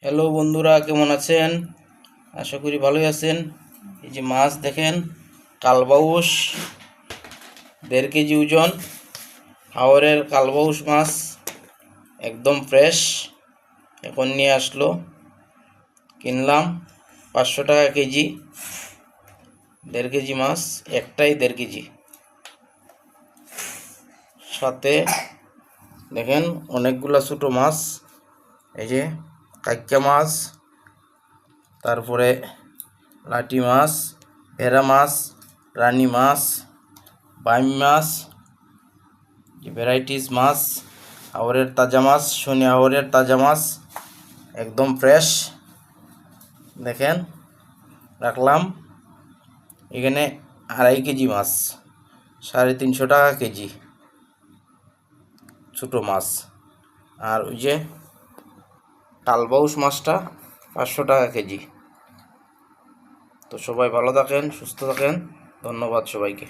Hello বন্ধুরা, কেমন আছেন? আশা করি ভালোই আছেন। এই যে মাছ দেখেন, কালবাউস 1.5 কেজি ওজন, হাওরের কালবাউস মাছ একদম ফ্রেশ। এখন নিয়ে আসলো, কিনলাম 500 টাকা কেজি। 1.5 কেজি মাছ, একটাই 1.5 কেজি। সাথে দেখেন অনেকগুলা ছোটো মাছ, এই যে কাইক্কা মাছ, তারপরে লাটি মাছ, ভেড়া মাছ, রানী মাছ, বাইম মাছ, ভ্যারাইটিস মাছ, হাওরের তাজা মাছ, শনি হাওরের তাজা মাছ একদম ফ্রেশ। দেখেন রাখলাম এখানে 2.5 কেজি মাছ, 350 টাকা কেজি ছোটো মাছ। আর ওই যে কালবাউস মাছটা 500 টাকা কেজি। তো সবাই ভালো থাকেন, সুস্থ থাকেন। ধন্যবাদ সবাইকে।